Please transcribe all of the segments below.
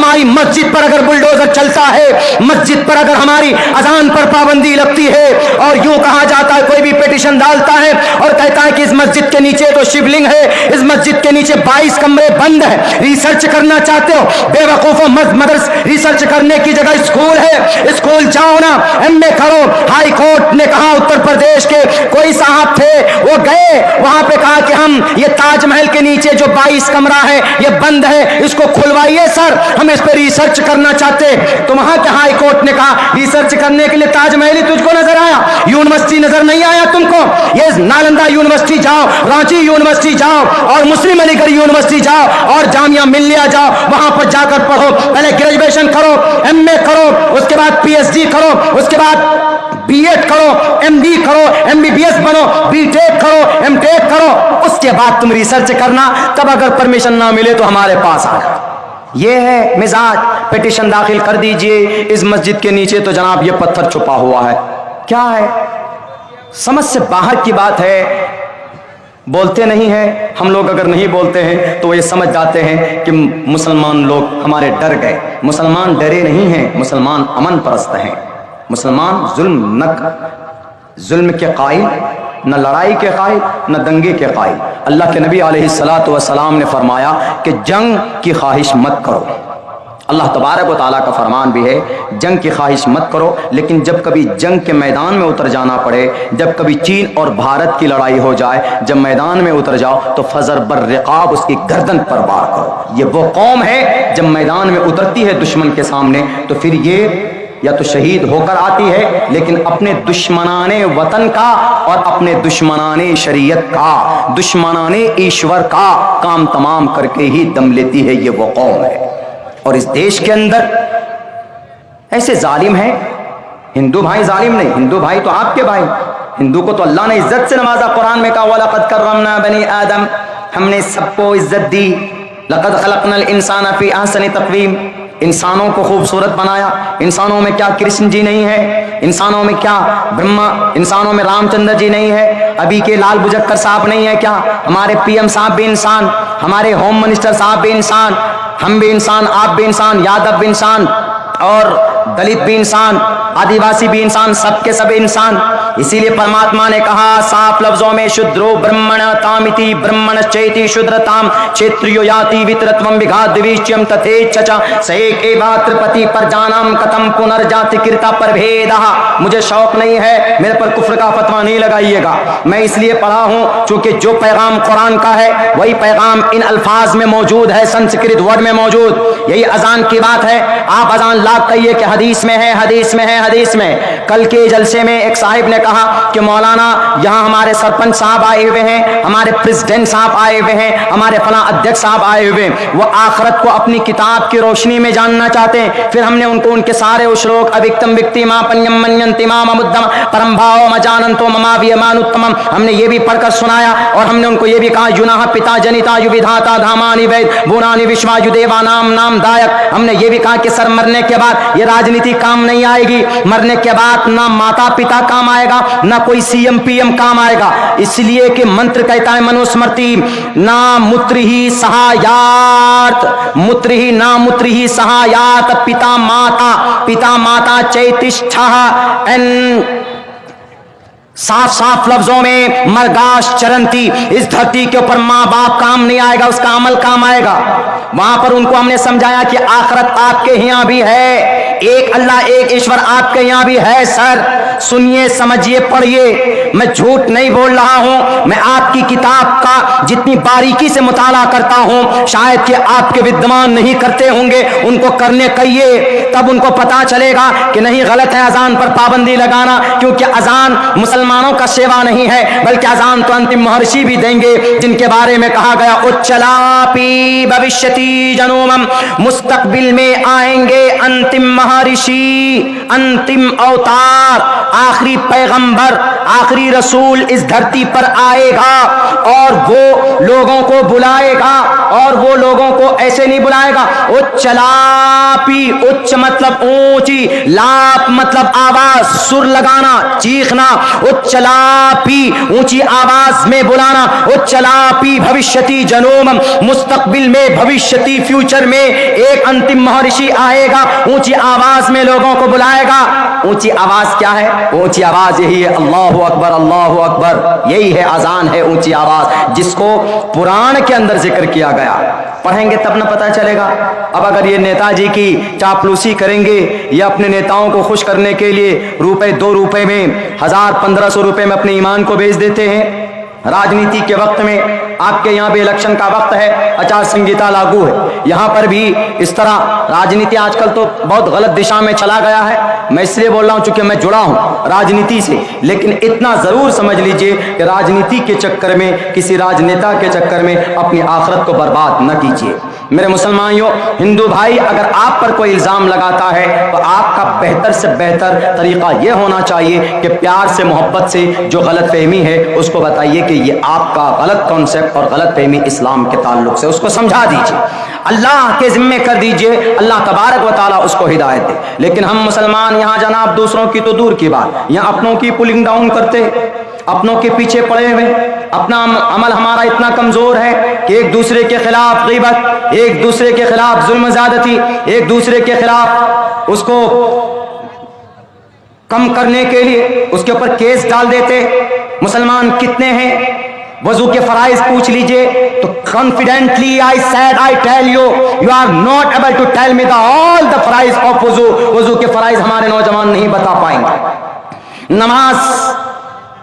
हमारी मस्जिद पर अगर बुलडोजर चलता है, मस्जिद पर अगर हमारी अजान पर पाबंदी लगती है, और यूं कहा जाता है, कोई भी पिटीशन डालता है और कहता है कि इस मस्जिद के नीचे तो शिवलिंग है, इस मस्जिद के नीचे 22 कमरे बंद है, रिसर्च करना चाहते हो बेवकूफो, मदरस रिसर्च करने की जगह स्कूल है, स्कूल जाओ ना, एमए करो। हाई कोर्ट ने कहा, उत्तर प्रदेश के कोई साहब थे, वो गए वहां पे, कहा कि हम ये ताजमहल के नीचे जो 22 कमरा है ये बंद है, इसको खुलवाइए सर, हम इस पे रिसर्च करना चाहते हैं। तो वहां के हाई कोर्ट ने कहा, रिसर्च करने के लिए ताजमहल ही तुझको नजर आया, यूनिवर्सिटी नजर नहीं आया तुमको? ये नालंदा यूनिवर्सिटी जाओ, रांची यूनिवर्सिटी जाओ, और मुस्लिम अलीगढ़ यूनिवर्सिटी जाओ, और जामिया मिल्लिया जाओ, वहां पर जाकर पढ़ो, पहले ग्रेजुएशन करो, एमए करो, उसके बाद पीएचडी करो, उसके बाद बीएड करो, एमडी करो, एमबीबीएस बनो, बीटेक करो, एमटेक करो, उसके बाद तुम रिसर्च करना। तब अगर परमिशन ना मिले तो हमारे पास आना। ये है मिजाज। पिटीशन दाखिल कर दीजिए, इस मस्जिद के नीचे तो जनाब ये पत्थर छुपा हुआ है। क्या है? समझ से बाहर की बात है, बोलते नहीं हैं हम लोग। अगर नहीं बोलते हैं तो ये समझ जाते हैं कि मुसलमान लोग हमारे डर गए। मुसलमान डरे नहीं हैं, मुसलमान अमन परस्त हैं। मुसलमान जुल्म के कायल, न लड़ाई के कायल, न दंगे के कायल। अल्लाह के नबी अलैहिस्सलातु वस्सलाम ने फरमाया कि जंग की ख्वाहिश मत करो। अल्लाह तबारक व तआला का फरमान भी है, जंग की ख्वाहिश मत करो, लेकिन जब कभी जंग के मैदान में उतर जाना पड़े, जब कभी चीन और भारत की लड़ाई हो जाए, जब मैदान में उतर जाओ तो फजर बर रिकाब, उसकी गर्दन पर वार करो। ये वो कौम है जब मैदान में उतरती है दुश्मन के सामने, तो फिर ये या तो शहीद होकर आती है, लेकिन अपने दुश्मनाने वतन का और अपने दुश्मनाने शरीयत का, दुश्मनाने ईश्वर का काम तमाम करके ही दम लेती है। ये वो कौम है। और इस देश के अंदर ऐसे जालिम हैं। हिंदू भाई जालिम नहीं, हिंदू भाई तो आपके भाई। हिंदू को तो अल्लाह ने इज्जत से नवाजा। कुरान में कहा, वलक़द कर्रमना बनी आदम, हमने सबको इज्जत दी। लक़द खलक़नल इंसान फी अहसनि तक़वीम, इंसानों को खूबसूरत बनाया। इंसानों में क्या कृष्ण जी नहीं है? इंसानों में क्या ब्रह्मा, इंसानों में रामचंद्र जी नहीं है? अभी के लाल बुजक्कर साहब नहीं है क्या? हमारे पीएम साहब भी इंसान, हमारे होम मिनिस्टर साहब भी इंसान, हम भी इंसान, आप भी इंसान, यादव भी इंसान, और दलित भी इंसान, आदिवासी भी इंसान, सबके सब इंसान। इसीलिए परमात्मा ने कहा साफ लफ्जों में, शुद्रो ब्रह्मण तामिति ब्रह्मण चैति शुद्रताम क्षेत्रियो याति वितरत्वम विघाद्विच्यम तथेच्छच सएक एवात्रपति पर जानम कतम पुनर्जाति कृता पर भेदः। मुझे शौक नहीं है, मेरे पर कुफ्र का फतवा नहीं लगाइएगा। मैं इसलिए पढ़ा हूं चूंकि जो पैगाम कुरान का है वही पैगाम इन अल्फाज में मौजूद है, संस्कृत वर्ड में मौजूद। यही अजान की बात है। आप अजान लाख कहिए कि हदीस में है, हदीस में है, हदीस में। कल के जलसे में एक साहिब ने कहा कि मौलाना यहाँ हमारे सरपंच साहब आए हुए हैं, हमारे प्रेसिडेंट साहब आए हुए हैं, हमारे फला अध्यक्ष साहब आए हुए हैं, वो आखिरत को अपनी किताब की रोशनी में जानना चाहते हैं। फिर हमने उनको उनके सारे श्लोक अविक्तम विक्ति मा पन्यम मन्यन्ति माम अमुद्दम परम भाव मजानंतो ममा वियमानुत्तमम, हमने ये भी पढ़कर सुनाया। और हमने उनको ये भी कहा, युनाह पिता जनिता युविधाता धामानि वैद बुनानि विश्वायु देवा नाम नाम दायक। हमने ये भी कहा कि सर मरने के बाद ये राजनीति काम नहीं आएगी, मरने के बाद ना माता पिता काम आएगा, ना कोई सीएम पीएम काम आएगा। इसलिए कि मंत्र कहता है मनुस्मृति, ना मूत्र ही सहायात, मूत्र ही ना मूत्र ही सहायात पिता माता चैतिष्ठा। साफ साफ लफ्जों में मरगाश चरंती, इस धरती के ऊपर माँ बाप काम नहीं आएगा, उसका अमल काम आएगा। वहां पर उनको हमने समझाया कि आखिरत आपके यहाँ भी है, एक अल्लाह एक ईश्वर आपके यहाँ भी है। सर सुनिए, समझिए, पढ़िए, मैं झूठ नहीं बोल रहा हूं। मैं आपकी किताब का जितनी बारीकी से मुताला करता हूं, शायद कि आपके विद्वान नहीं करते होंगे, उनको करने कहिए, तब उनको पता चलेगा कि नहीं, गलत है अजान पर पाबंदी लगाना। क्योंकि अजान मुसलमानों का सेवा नहीं है, बल्कि अजान तो अंतिम महर्षि भी देंगे, जिनके बारे में कहा गया उच्चलापि भविष्यति जनोमम, मुस्तकबिल में आएंगे अंतिम महर्षि, अंतिम अवतार, आखिरी पैगंबर, आखिरी रसूल इस धरती पर आएगा। और वो लोगों को बुलाएगा, और वो लोगों को ऐसे नहीं बुलाएगा, उच्चलापि, उच्च मतलब ऊंची, लाप मतलब आवाज, सुर लगाना, चीखना, उच्चलापी ऊंची आवाज में बुलाना, उच्चलापी भविष्यति जनोम, मुस्तकबिल में भविष्यति फ्यूचर में एक अंतिम महर्षि आएगा, ऊंची आवाज में लोगों को बुलाएगा। ऊंची आवाज क्या है? ऊंची आवाज यही है अल्लाहु अकबर अल्लाहु अकबर, यही है अजान है ऊंची आवाज, जिसको पुराण के अंदर जिक्र किया गया। पढ़ेंगे तब ना पता चलेगा। अब अगर ये नेताजी की चापलूसी करेंगे या अपने नेताओं को खुश करने के लिए रुपए 2 रुपए में 1000-1500 रुपए में अपने ईमान को बेच देते हैं। राजनीति के वक्त में आपके यहाँ भी इलेक्शन का वक्त है, आचार संहिता लागू है, यहाँ पर भी इस तरह राजनीति आजकल तो बहुत गलत दिशा में चला गया है। मैं इसलिए बोल रहा हूँ चूंकि मैं जुड़ा हूँ राजनीति से, लेकिन इतना जरूर समझ लीजिए कि राजनीति के चक्कर में, किसी राजनेता के चक्कर में अपनी आखिरत को बर्बाद न कीजिए। मेरे मुसलमानियों, हिंदू भाई, अगर आप पर कोई इल्जाम लगाता है तो आपका बेहतर से बेहतर तरीका यह होना चाहिए कि प्यार से, मोहब्बत से जो गलत फहमी है उसको बताइए कि ये आपका गलत कॉन्सेप्ट और गलत फहमी इस्लाम के ताल्लुक से, उसको समझा दीजिए, अल्लाह के जिम्मे कर दीजिए, अल्लाह तबारक व तआला उसको हिदायत दे। लेकिन हम मुसलमान यहाँ जनाब दूसरों की तो दूर की बात, यहाँ अपनों की पुलिंग डाउन करते, अपनों के पीछे पड़े हुए, अपना अमल हमारा इतना कमजोर है कि एक दूसरे के खिलाफ गीबत, एक दूसरे के खिलाफ जुल्म ज़्यादती, एक दूसरे के खिलाफ उसको कम करने के लिए उसके ऊपर केस डाल देते। मुसलमान कितने हैं? वजू के फराइज पूछ लीजिए तो confidently I said I tell you, you are not able to tell me the all the फराइज ऑफ वजू। वजू के फराइज हमारे नौजवान नहीं बता पाएंगे। नमाज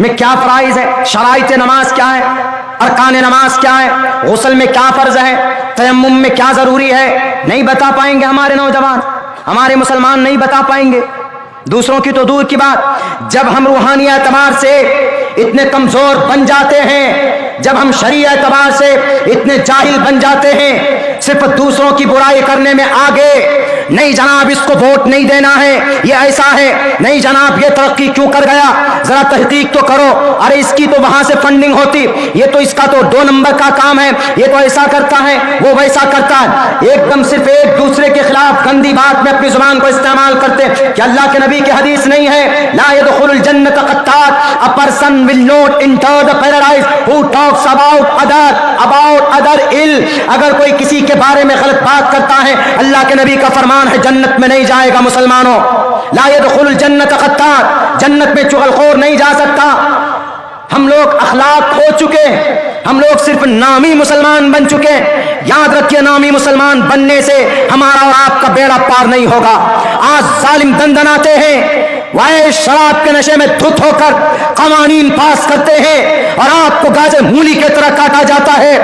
में क्या फराइज है, शराइत नमाज क्या है, अरकान नमाज क्या है, गुस्ल में क्या फर्ज है, तयम्मुम में क्या जरूरी है, नहीं बता पाएंगे हमारे नौजवान, हमारे मुसलमान नहीं बता पाएंगे। दूसरों की तो दूर की बात, जब हम रूहानी एतबार से इतने कमजोर बन जाते हैं, जब हम शरीय एतबार से इतने जाहिल बन जाते हैं, सिर्फ दूसरों की बुराई करने में आगे, नहीं जनाब इसको वोट नहीं देना है, ये ऐसा है, नहीं जनाब ये तरक्की क्यों कर गया, जरा तहकीक तो करो, अरे इसकी तो वहां से फंडिंग होती, ये तो इसका तो 2 नंबर का काम है, ये तो ऐसा करता है, वो वैसा करता है। एकदम सिर्फ एक दूसरे के खिलाफ गंदी बात में अपनी जुबान को इस्तेमाल करते कि अल्लाह के नबी की हदीस नहीं है, ला यदखुलुल जन्नत क़त्तात, a person will not enter the paradise who talks about other ill. अगर कोई किसी के बारे में गलत बात करता है, अल्लाह के नबी का फरमान है जन्नत में नहीं जाएगा। मुसलमानों, ला यदखुलुल जन्नत क़त्तात, जन्नत में चुगलखोर नहीं जा सकता। हम लोग अखलाक खो चुके, हम लोग सिर्फ नामी मुसलमान बन चुके। याद रखिए, नामी मुसलमान बनने से हमारा और आपका बेड़ा पार नहीं होगा। आज जालिम दंदनाते हैं, वह शराब के नशे में धुत होकर कवानीन पास करते हैं और आपको गाजर मूली की तरह काटा जाता है।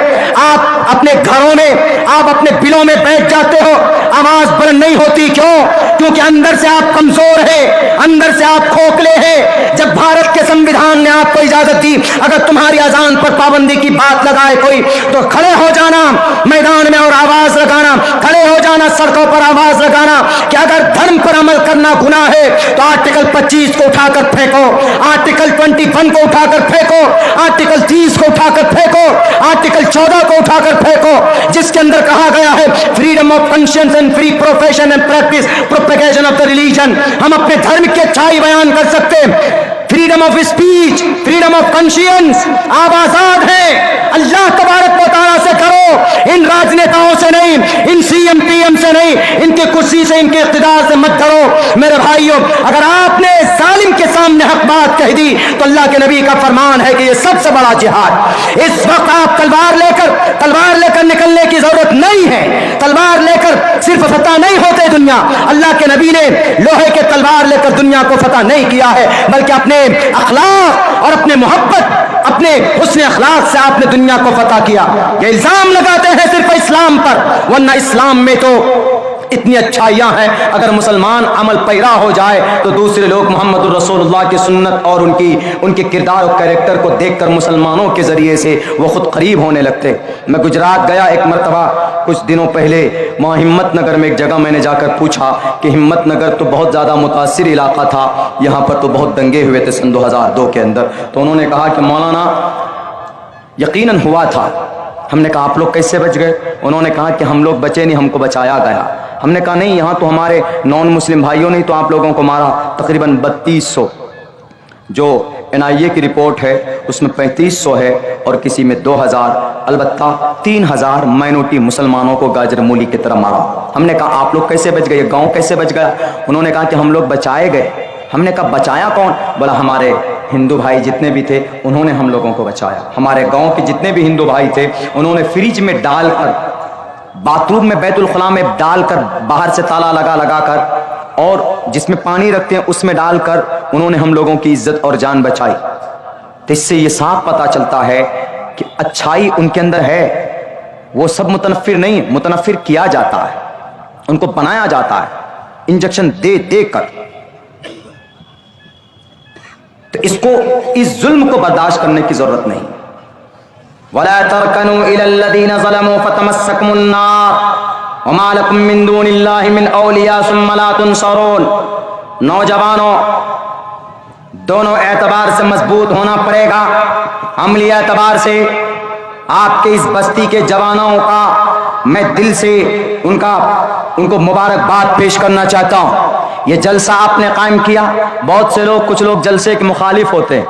आप अपने घरों में, आप अपने बिलों में बैठ जाते हो, आवाज बुलंद नहीं होती। क्यों? क्योंकि अंदर से आप कमजोर है, अंदर से आप खोखले हैं। जब भारत के संविधान ने आपको इजाजत दी, अगर तुम्हारी अजान पर पाबंदी की बात लगाए कोई, तो खड़े हो जाना मैदान में और आवाज लगाना, खड़े हो जाना सड़कों पर आवाज लगाना कि अगर धर्म पर अमल करना गुनाह है तो आर्टिकल 25 को उठाकर फेंको, आर्टिकल 21 को उठाकर फेंको, आर्टिकल 30 को उठाकर फेंको, आर्टिकल 14 को उठाकर फेंको, जिसके अंदर कहा गया है freedom of conscience and free profession and practice propagation of the religion. हम अपने धर्म की अच्छाई बयान कर सकते हैं। Freedom of speech, freedom of conscience, आप आजाद हैं। अल्लाह तबारक व तआला से करो, इन राजनेताओं से नहीं, इन सीएम पीएम से नहीं, इनके कुर्सी से, इनके इख्तिदार से मत डरो। मेरे भाइयों, अगर आपने जालिम के सामने हक बात कह दी तो अल्लाह के नबी का फरमान है कि ये सबसे बड़ा जिहाद। इस वक्त आप तलवार लेकर निकलने की जरूरत नहीं है। तलवार लेकर सिर्फ फतह नहीं होते दुनिया। अल्लाह के नबी ने लोहे के तलवार लेकर दुनिया को फतह नहीं किया है, बल्कि अपने अखलाक और अपने मोहब्बत, अपने हुस्न अखलाक से आपने दुनिया को फतह किया। ये इल्जाम लगाते हैं सिर्फ इस्लाम पर, वरना इस्लाम में तो इतनी अच्छाइयां हैं। अगर मुसलमान अमल पैरा हो जाए तो दूसरे लोग मोहम्मद रसूलुल्लाह की सुन्नत और उनके किरदार और कैरेक्टर को देखकर मुसलमानों के जरिए से वो खुद करीब होने लगते। मैं गुजरात गया एक मरतबा कुछ दिनों पहले, वहाँ हिम्मत नगर में एक जगह मैंने जाकर पूछा कि हिम्मत नगर तो बहुत ज़्यादा मुतासिर इलाका था, यहाँ पर तो बहुत दंगे हुए थे सन 2002 के अंदर। तो उन्होंने कहा कि मौलाना यकीनन हुआ था। हमने कहा आप लोग कैसे बच गए? उन्होंने कहा कि हम लोग बचे नहीं, हमको बचाया गया। हमने कहा नहीं, यहाँ तो हमारे नॉन मुस्लिम भाइयों ने तो आप लोगों को मारा, तकरीबन 3200 जो NIA کی رپورٹ ہے اس میں 3500 ہے اور کسی میں 2000، البتہ 3000 مائنورٹی مسلمانوں کو گاجر مولی کی طرح مارا۔ ہم نے کہا آپ لوگ کیسے بچ گئے، گاؤں کیسے بچ گیا؟ انہوں نے کہا کہ ہم لوگ بچائے گئے۔ ہم نے کہا بچایا کون؟ بولا ہمارے ہندو بھائی جتنے بھی تھے انہوں نے ہم لوگوں کو بچایا۔ ہمارے گاؤں کے جتنے بھی ہندو بھائی تھے انہوں نے فریج میں ڈال کر، باتھ روم میں بیت الخلاء میں ڈال کر، باہر سے تالا لگا کر، اور جس میں پانی رکھتے ہیں اس میں ڈال کر انہوں نے ہم لوگوں کی عزت اور جان بچائی۔ تو اس سے یہ صاف پتہ چلتا ہے کہ اچھائی ان کے اندر ہے، وہ سب متنفر نہیں، متنفر کیا جاتا ہے، ان کو بنایا جاتا ہے انجیکشن دے دے کر۔ تو اس ظلم کو برداشت کرنے کی ضرورت نہیں۔ وَلَا تَرْكَنُوا إِلَى الَّذِينَ ظَلَمُوا فَتَمَسَّكُمُ النَّارُ وَمَا لَكُم مِّن دُونِ اللَّهِ مِنْ أَوْلِيَاءَ ثُمَّ لَا تُنصَرُونَ۔ نوجوانوں، دونوں اعتبار سے مضبوط ہونا پڑے گا۔ عملی اعتبار سے آپ کے اس بستی کے جوانوں کا میں دل سے ان کو مبارکباد پیش کرنا چاہتا ہوں۔ یہ جلسہ آپ نے قائم کیا، بہت سے لوگ، کچھ لوگ جلسے کے مخالف ہوتے ہیں،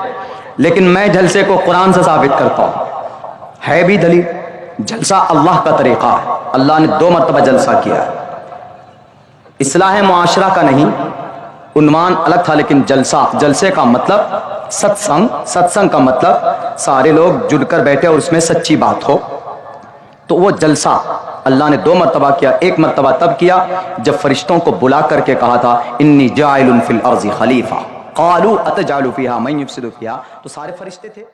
لیکن میں جلسے کو قرآن سے ثابت کرتا ہوں، ہے بھی دلیل۔ جلسہ اللہ کا طریقہ ہے، اللہ نے 2 مرتبہ جلسہ کیا ہے۔ اصلاح معاشرہ کا نہیں، عنوان الگ تھا، لیکن جلسے کا مطلب ستسنگ کا مطلب سارے لوگ جڑ کر بیٹھے اور اس میں سچی بات ہو۔ تو وہ جلسہ اللہ نے 2 مرتبہ کیا۔ ایک مرتبہ تب کیا جب فرشتوں کو بلا کر کے کہا تھا انی جاعل فی الارض خلیفہ، قالوا اتجعل فیہا من یفسد فیہا، تو سارے فرشتے تھے۔